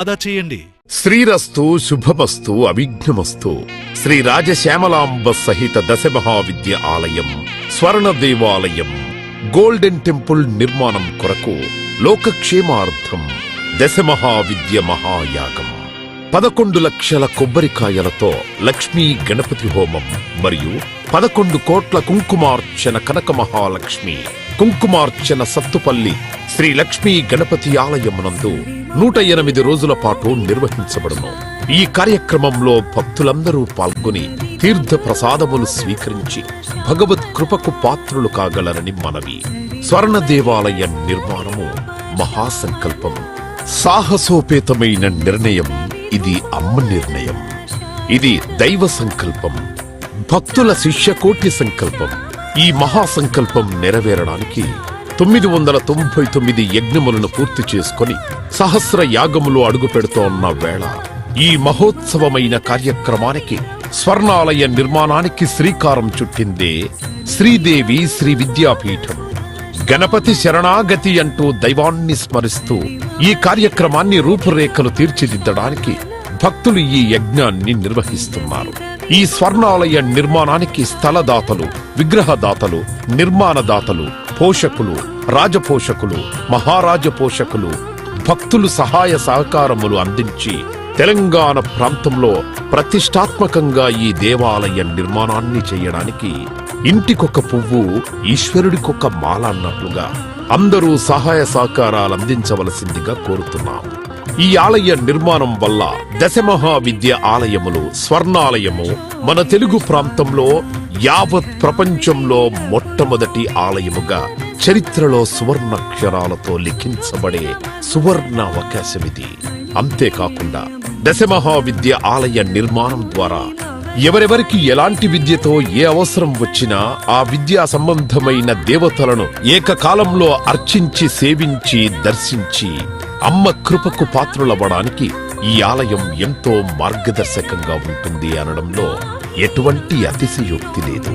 అదా చేయండి. శ్రీరస్తు శుభమస్తు అవిఘ్నమస్తు. శ్రీ రాజశ్యామలాంబ సహిత దశమహావిద్య ఆలయం స్వర్ణ దేవాలయం గోల్డెన్ టెంపుల్ నిర్మాణం కొరకు లోకక్షేమార్థం దశమహావిద్య మహాయాగం 11 లక్షల కొబ్బరికాయలతో లక్ష్మీ గణపతి హోమం మరియు 11 కోట్ల కుంకుమార్చన కనక మహాలక్ష్మి కుంకుమార్చన సత్తుపల్లి శ్రీ లక్ష్మీ గణపతి ఆలయమునందు 108 రోజుల పాటు నిర్వహించబడును. ఈ కార్యక్రమంలో భక్తులందరూ పాల్గొని తీర్థ ప్రసాదములు స్వీకరించి భగవత్ కృపకు పాత్రులు కాగలరని మనవి. స్వర్ణ దేవాలయ నిర్మాణము మహాసంకల్పం, సాహసోపేతమైన నిర్ణయం. ఇది అమ్మ నిర్ణయం. ఇది దైవ సంకల్పం, భక్తుల శిష్యకోటి సంకల్పం. ఈ మహాసంకల్పం నెరవేరడానికి 999 యజ్ఞములను పూర్తి చేసుకుని సహస్ర యాగములు అడుగు పెడుతోన్న వేళ ఈ మహోత్సవమైన కార్యక్రమానికి స్వర్ణాలయ నిర్మాణానికి శ్రీకారం చుట్టిందే శ్రీదేవి శ్రీ విద్యాపీఠం. గణపతి శరణాగతి అంటూ దైవాన్ని స్మరిస్తూ ఈ కార్యక్రమాన్ని రూపురేఖలు తీర్చిదిద్దడానికి భక్తులు ఈ యజ్ఞాన్ని నిర్వహిస్తున్నారు. ఈ స్వర్ణాలయ నిర్మాణానికి స్థలదాతలు, విగ్రహదాతలు, నిర్మాణదాతలు, పోషకులు, రాజపోషకులు, మహారాజ పోషకులు, భక్తులు సహాయ సహకారములు అందించి తెలంగాణ ప్రాంతంలో ప్రతిష్టాత్మకంగా ఈ దేవాలయ నిర్మాణాన్ని చేయడానికి ఇంటికొక పువ్వు ఈశ్వరుడికొక మాల అన్నట్లుగా అందరూ సహాయ సహకారాలు అందించవలసిందిగా కోరుతున్నాం. ఈ ఆలయ నిర్మాణం వల్ల దశమహావిద్య ఆలయములు స్వర్ణాలయము మన తెలుగు ప్రాంతంలో యావత్ ప్రపంచంలో మొట్టమొదటి ఆలయముగా చరిత్రలో సువర్ణాక్షరాలతో లిఖించబడే సువర్ణ అవకాశమిది. అంతేకాకుండా దశమహావిద్య ఆలయ నిర్మాణం ద్వారా ఎవరెవరికి ఎలాంటి విద్యతో ఏ అవసరం వచ్చినా ఆ విద్యా సంబంధమైన దేవతలను ఏకకాలంలో అర్చించి సేవించి దర్శించి అమ్మ కృపకు పాత్రులవ్వడానికి ఈ ఆలయం ఎంతో మార్గదర్శకంగా ఉంటుంది అనడంలో ఎటువంటి అతిశయోక్తి లేదు.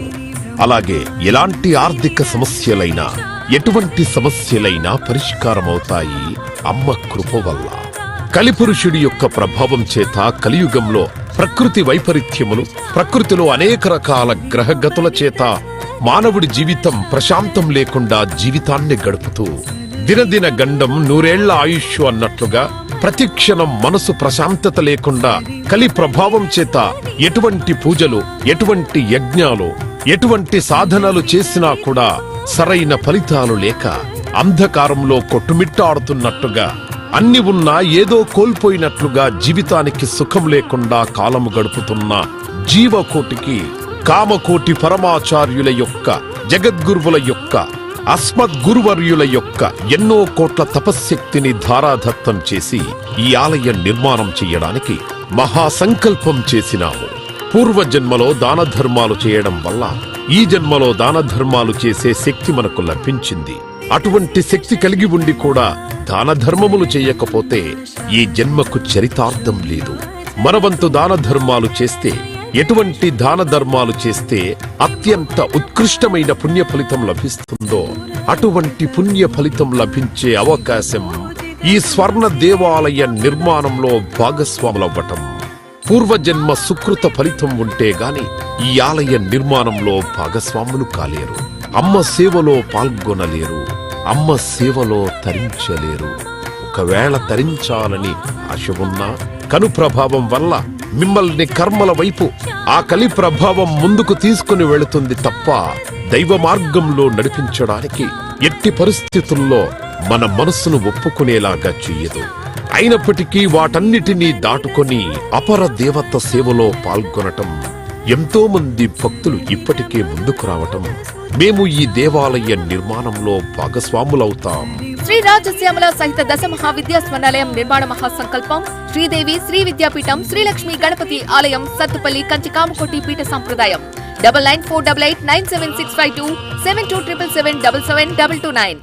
అలాగే ఎలాంటి ఆర్థిక సమస్యలైనా ఎటువంటి సమస్యలైనా పరిష్కారమవుతాయి అమ్మ కృప వల్ల. కలిపురుషుడి యొక్క ప్రభావం చేత కలియుగంలో ప్రకృతి వైపరీత్యములు, ప్రకృతిలో అనేక రకాల గ్రహగతుల చేత మానవుడి జీవితం ప్రశాంతం లేకుండా జీవితాన్ని గడుపుతూ దినదిన గండం 100 ఏళ్ల ఆయుష్ అన్నట్లుగా ప్రతిక్షణం మనసు ప్రశాంతత లేకుండా కలి ప్రభావం చేత ఎటువంటి పూజలు, ఎటువంటి యజ్ఞాలు, ఎటువంటి సాధనలు చేసినా కూడా సరైన ఫలితాలు లేక అంధకారంలో కొట్టుమిట్టాడుతున్నట్టుగా అన్ని ఉన్నా ఏదో కోల్పోయినట్లుగా జీవితానికి సుఖం లేకుండా కాలము గడుపుతున్న జీవకోటికి కామకోటి పరమాచార్యుల యొక్క, జగద్గురువుల యొక్క, అస్మద్గురువర్యుల యొక్క ఎన్నో కోట్ల తపశ్శక్తిని ధారాదత్తం చేసి ఈ ఆలయ నిర్మాణం చెయ్యడానికి మహాసంకల్పం చేసినాము. పూర్వజన్మలో దాన ధర్మాలు చేయడం వల్ల ఈ జన్మలో దాన ధర్మాలు చేసే శక్తి మనకు లభించింది. అటువంటి శక్తి కలిగి ఉండి కూడా దాన ధర్మములు చేయకపోతే ఈ జన్మకు చరితార్థం లేదు. మనవంతు దాన ధర్మాలు చేస్తే, ఎటువంటి దాన ధర్మాలు చేస్తే అత్యంత ఉత్కృష్టమైన పుణ్య ఫలితం లభిస్తుందో అటువంటి పుణ్య ఫలితం లభించే అవకాశం ఈ స్వర్ణ దేవాలయ నిర్మాణంలో భాగస్వాములవ్వటం. పూర్వజన్మ సుకృత ఫలితం ఉంటే గాని ఈ ఆలయ నిర్మాణంలో భాగస్వాములు కాలేరు. అమ్మ సేవలో పాల్గొనలేరు. అమ్మ సేవలో తరించలేరు. ఒకవేళ తరించాలని ఆశ ఉన్నా కను ప్రభావం వల్ల మిమ్మల్ని కర్మల వైపు ఆ కలి ప్రభావం ముందుకు తీసుకుని వెళుతుంది తప్ప దైవ మార్గంలో నడిపించడానికి ఎట్టి పరిస్థితుల్లో మన మనస్సును ఒప్పుకునేలాగా చెయ్యదు. అయినప్పటికీ వాటన్నిటినీ దాటుకొని అపర దేవత సేవలో పాల్గొనటం ఎంతో మంది భక్తులు ఇప్పటికే ముందుకు రావటం మేము ఈ దేవాలయ నిర్మాణంలో భాగస్వాములవుతాం. శ్రీ రాజశ్యామల సహిత దశమహావిద్యా స్వర్ణాలయం నిర్మాణ మహాసంకల్పం శ్రీదేవి శ్రీ విద్యాపీఠం శ్రీ లక్ష్మీ గణపతి ఆలయం సత్తుపల్లి కంచికామకోటి పీఠ సంప్రదాయం 9948897652 7277772229